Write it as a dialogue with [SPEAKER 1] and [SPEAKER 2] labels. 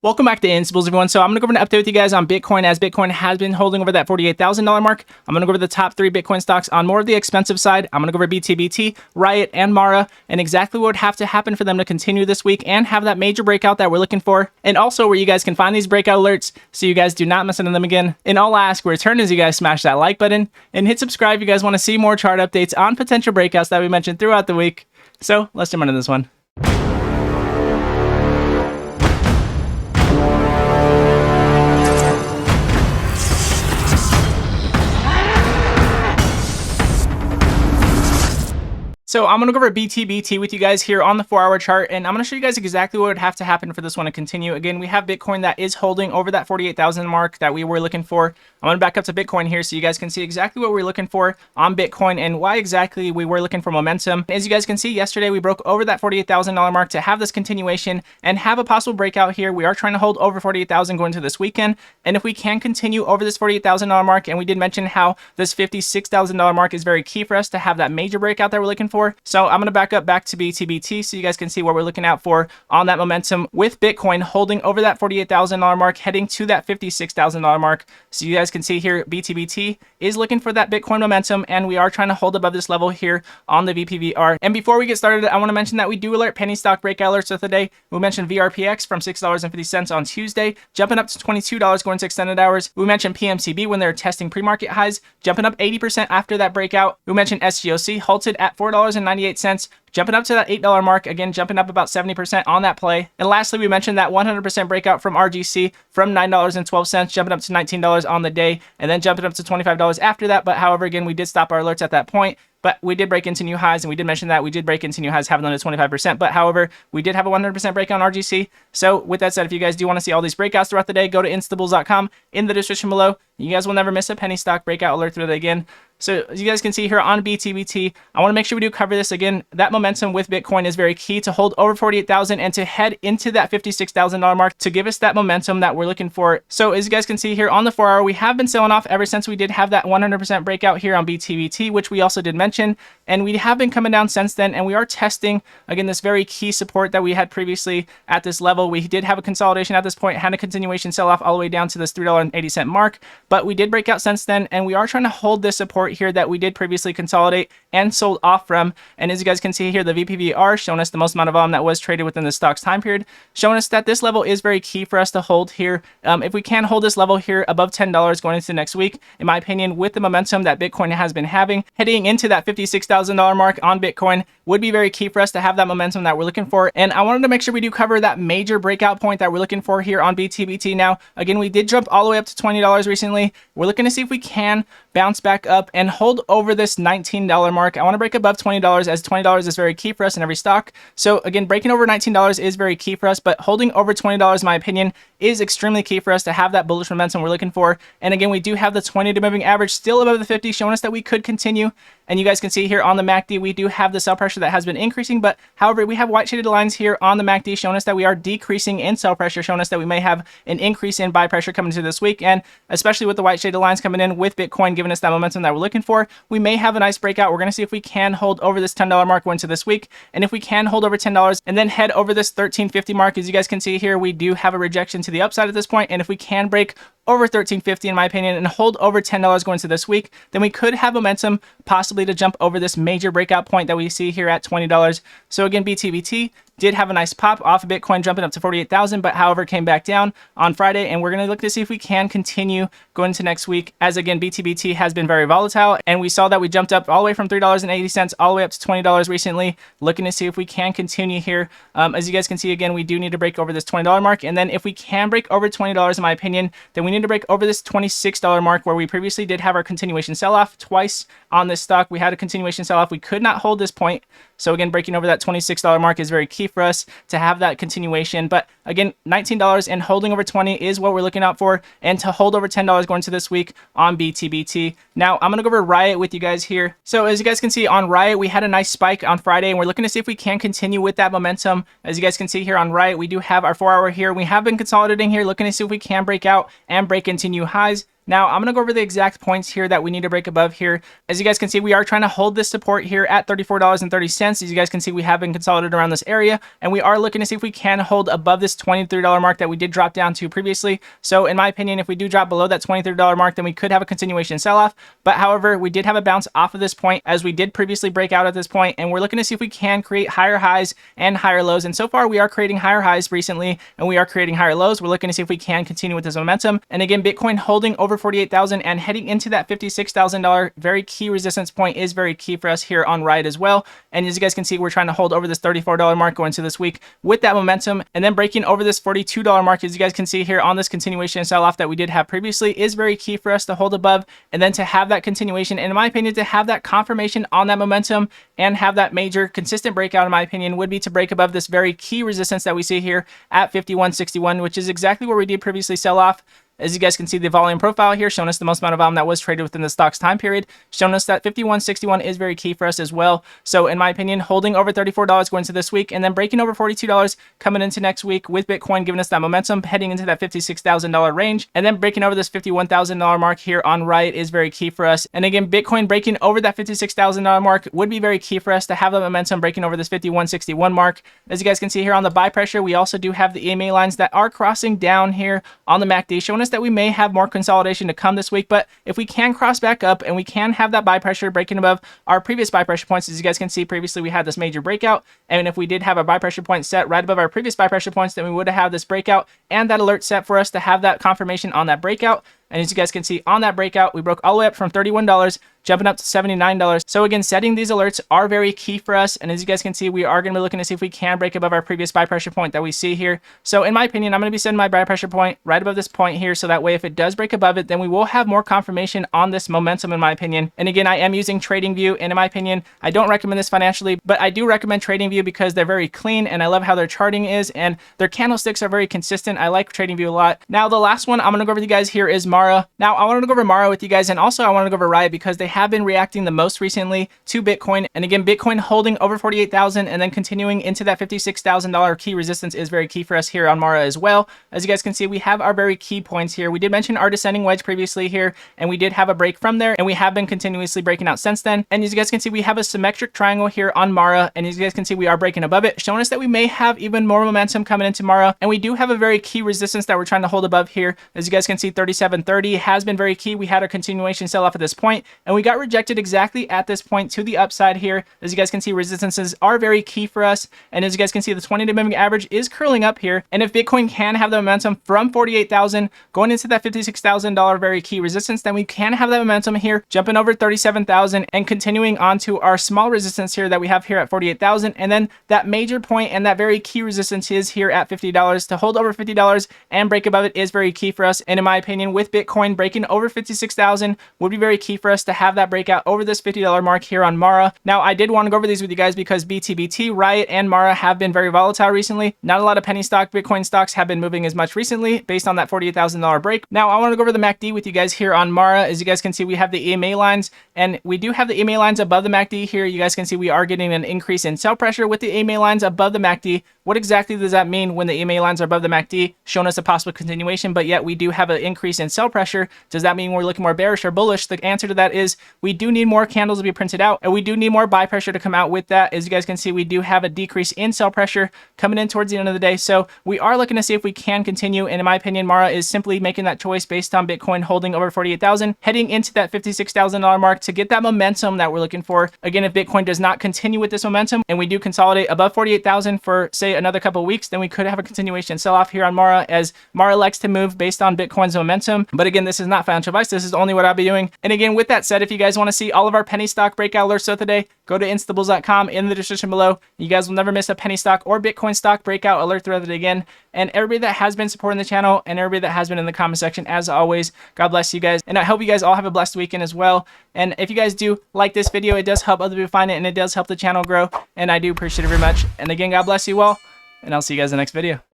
[SPEAKER 1] Welcome back to Instables, everyone. So I'm going to go over an update with you guys on Bitcoin as Bitcoin has been holding over that $48,000 mark. I'm going to go over the top 3 Bitcoin stocks on more of the expensive side. I'm going to go over BTBT, RIOT, and Mara, and exactly what would have to happen for them to continue this week and have that major breakout that we're looking for. And also where you guys can find these breakout alerts so you guys do not miss into them again. And all I ask return is you guys smash that like button and hit subscribe if you guys want to see more chart updates on potential breakouts that we mentioned throughout the week. So let's jump into this one. So I'm going to go over BTBT with you guys here on the 4-hour chart, and I'm going to show you guys exactly what would have to happen for this one to continue. Again, we have Bitcoin that is holding over that 48,000 mark that we were looking for. I'm going to back up to Bitcoin here so you guys can see exactly what we're looking for on Bitcoin and why exactly we were looking for momentum. As you guys can see, yesterday we broke over that $48,000 mark to have this continuation and have a possible breakout here. We are trying to hold over 48,000 going into this weekend, and if we can continue over this $48,000 mark, and we did mention how this $56,000 mark is very key for us to have that major breakout that we're looking for. So I'm going to back to BTBT so you guys can see what we're looking out for on that momentum with Bitcoin holding over that $48,000 mark, heading to that $56,000 mark. So you guys can see here BTBT is looking for that Bitcoin momentum, and we are trying to hold above this level here on the VPVR. And before we get started, I want to mention that we do alert penny stock breakout alerts of the day. We mentioned VRPX from $6.50 on Tuesday, jumping up to $22 going to extended hours. We mentioned PMCB when they're testing pre-market highs, jumping up 80% after that breakout. We mentioned SGOC halted at $4.98, jumping up to that $8 mark, again jumping up about 70% on that play. And lastly, we mentioned that 100% breakout from RGC from $9.12, jumping up to $19 on the day, and then jumping up to $25 after that. But however, again, we did stop our alerts at that point. But we did break into new highs, and we did mention that we did break into new highs, having them to 25%. But however, we did have a 100% break on RGC. So with that said, if you guys do want to see all these breakouts throughout the day, go to instables.com in the description below. You guys will never miss a penny stock breakout alert through it again. So as you guys can see here on BTBT, I want to make sure we do cover this again. That momentum with Bitcoin is very key to hold over 48,000 and to head into that $56,000 mark to give us that momentum that we're looking for. So as you guys can see here on the 4-hour, we have been selling off ever since we did have that 100% breakout here on BTBT, which we also did mention. And we have been coming down since then, and we are testing, again, this very key support that we had previously at this level. We did have a consolidation at this point, had a continuation sell-off all the way down to this $3.80 mark, but we did break out since then, and we are trying to hold this support here that we did previously consolidate and sold off from. And as you guys can see here, the VPVR showing us the most amount of volume that was traded within the stock's time period, showing us that this level is very key for us to hold here. If we can hold this level here above $10 going into next week, in my opinion, with the momentum that Bitcoin has been having, heading into that $56,000 mark on Bitcoin would be very key for us to have that momentum that we're looking for. And I wanted to make sure we do cover that major breakout point that we're looking for here on BTBT. Now, again, we did jump all the way up to $20 recently. We're looking to see if we can bounce back up and hold over this $19 mark. I want to break above $20 as $20 is very key for us in every stock. So again, breaking over $19 is very key for us, but holding over $20, in my opinion, is extremely key for us to have that bullish momentum we're looking for. And again, we do have the 20-day moving average still above the 50, showing us that we could continue. And you guys can see here on the MACD, we do have the sell pressure that has been increasing, but however, we have white shaded lines here on the MACD showing us that we are decreasing in sell pressure, showing us that we may have an increase in buy pressure coming into this week. And especially with the white shaded lines coming in with Bitcoin giving us that momentum that we're looking for, we may have a nice breakout. We're going to see if we can hold over this $10 mark going into this week. And if we can hold over $10 and then head over this $13.50 mark, as you guys can see here, we do have a rejection to the upside at this point. And if we can break over $13.50 in my opinion and hold over $10 going into this week, then we could have momentum possibly to jump over this major breakout point that we see here at $20. So again, BTBT did have a nice pop off of Bitcoin jumping up to 48,000, but however came back down on Friday, and we're going to look to see if we can continue going into next week, as again BTBT has been very volatile, and we saw that we jumped up all the way from $3.80 all the way up to $20 recently, looking to see if we can continue here. As you guys can see, again, we do need to break over this $20 mark, and then if we can break over $20 in my opinion, then we need to break over this $26 mark where we previously did have our continuation sell-off twice on this stock. We had a continuation sell-off. We could not hold this point. So again, breaking over that $26 mark is very key for us to have that continuation. But again, $19 and holding over 20 is what we're looking out for, and to hold over $10 going to this week on BTBT. Now, I'm going to go over RIOT with you guys here. So as you guys can see on RIOT, we had a nice spike on Friday, and we're looking to see if we can continue with that momentum. As you guys can see here on RIOT, we do have our 4-hour here. We have been consolidating here, looking to see if we can break out and break into new highs. Now, I'm going to go over the exact points here that we need to break above here. As you guys can see, we are trying to hold this support here at $34.30. As you guys can see, we have been consolidated around this area, and we are looking to see if we can hold above this $23 mark that we did drop down to previously. So in my opinion, if we do drop below that $23 mark, then we could have a continuation sell-off. But however, we did have a bounce off of this point as we did previously break out at this point, and we're looking to see if we can create higher highs and higher lows. And so far, we are creating higher highs recently, and we are creating higher lows. We're looking to see if we can continue with this momentum. And again, Bitcoin holding over 48,000 and heading into that $56,000 very key resistance point is very key for us here on RIOT as well. And as you guys can see, we're trying to hold over this $34 mark going into this week with that momentum, and then breaking over this $42 mark, as you guys can see here on this continuation sell-off that we did have previously, is very key for us to hold above, and then to have that continuation, and in my opinion, to have that confirmation on that momentum and have that major consistent breakout, in my opinion, would be to break above this very key resistance that we see here at 51.61, which is exactly where we did previously sell off. As you guys can see, the volume profile here showing us the most amount of volume that was traded within the stock's time period, showing us that 51.61 is very key for us as well. So in my opinion, holding over $34 going into this week, and then breaking over $42 coming into next week with Bitcoin giving us that momentum heading into that $56,000 range, and then breaking over this $51,000 mark here on RIOT is very key for us. And again, Bitcoin breaking over that $56,000 mark would be very key for us to have that momentum breaking over this 51.61 mark. As you guys can see here on the buy pressure, we also do have the EMA lines that are crossing down here on the MACD, showing us that we may have more consolidation to come this week. But if we can cross back up and we can have that buy pressure breaking above our previous buy pressure points, as you guys can see previously, we had this major breakout, and if we did have a buy pressure point set right above our previous buy pressure points, then we would have this breakout and that alert set for us to have that confirmation on that breakout. And as you guys can see on that breakout, we broke all the way up from $31, jumping up to $79. So again, setting these alerts are very key for us. And as you guys can see, we are going to be looking to see if we can break above our previous buy pressure point that we see here. So in my opinion, I'm going to be setting my buy pressure point right above this point here. So that way, if it does break above it, then we will have more confirmation on this momentum, in my opinion. And again, I am using TradingView. And in my opinion, I don't recommend this financially, but I do recommend TradingView because they're very clean and I love how their charting is and their candlesticks are very consistent. I like TradingView a lot. Now, the last one I'm going to go over with you guys here is Mara. Now, I want to go over Mara with you guys, and also I want to go over RIOT because they have been reacting the most recently to Bitcoin. And again, Bitcoin holding over 48,000 and then continuing into that $56,000 key resistance is very key for us here on Mara as well. As you guys can see, we have our very key points here. We did mention our descending wedge previously here, and we did have a break from there, and we have been continuously breaking out since then. And as you guys can see, we have a symmetric triangle here on Mara, and as you guys can see, we are breaking above it, showing us that we may have even more momentum coming into Mara. And we do have a very key resistance that we're trying to hold above here. As you guys can see, 37.30 has been very key. We had a continuation sell off at this point, and we got rejected exactly at this point to the upside here. As you guys can see, resistances are very key for us, and as you guys can see, the 20-day moving average is curling up here. And if Bitcoin can have the momentum from 48,000 going into that $56,000 very key resistance, then we can have that momentum here jumping over 37,000 and continuing on to our small resistance here that we have here at 48,000, and then that major point and that very key resistance is here at $50. To hold over $50 and break above it is very key for us. And in my opinion, with Bitcoin breaking over 56,000 would be very key for us to have that breakout over this $50 mark here on Mara. Now, I did want to go over these with you guys because BTBT, RIOT, and Mara have been very volatile recently. Not a lot of penny stock Bitcoin stocks have been moving as much recently based on that $48,000 break. Now, I want to go over the MACD with you guys here on Mara. As you guys can see, we have the EMA lines, and we do have the EMA lines above the MACD here. You guys can see we are getting an increase in sell pressure with the EMA lines above the MACD. What exactly does that mean when the EMA lines are above the MACD, showing us a possible continuation, but yet we do have an increase in sell pressure? Does that mean we're looking more bearish or bullish? The answer to that is we do need more candles to be printed out, and we do need more buy pressure to come out with that. As you guys can see, we do have a decrease in sell pressure coming in towards the end of the day. So we are looking to see if we can continue. And in my opinion, Mara is simply making that choice based on Bitcoin holding over 48,000, heading into that $56,000 mark to get that momentum that we're looking for. Again, if Bitcoin does not continue with this momentum and we do consolidate above 48,000 for say another couple of weeks, then we could have a continuation sell-off here on Mara, as Mara likes to move based on Bitcoin's momentum. But again, this is not financial advice. This is only what I'll be doing. And again, with that said, if you guys want to see all of our penny stock breakout alerts throughout the day, go to instabulls.com in the description below. You guys will never miss a penny stock or Bitcoin stock breakout alert throughout the day again. And everybody that has been supporting the channel and everybody that has been in the comment section, as always, God bless you guys. And I hope you guys all have a blessed weekend as well. And if you guys do like this video, it does help other people find it, and it does help the channel grow. And I do appreciate it very much. And again, God bless you all. And I'll see you guys in the next video.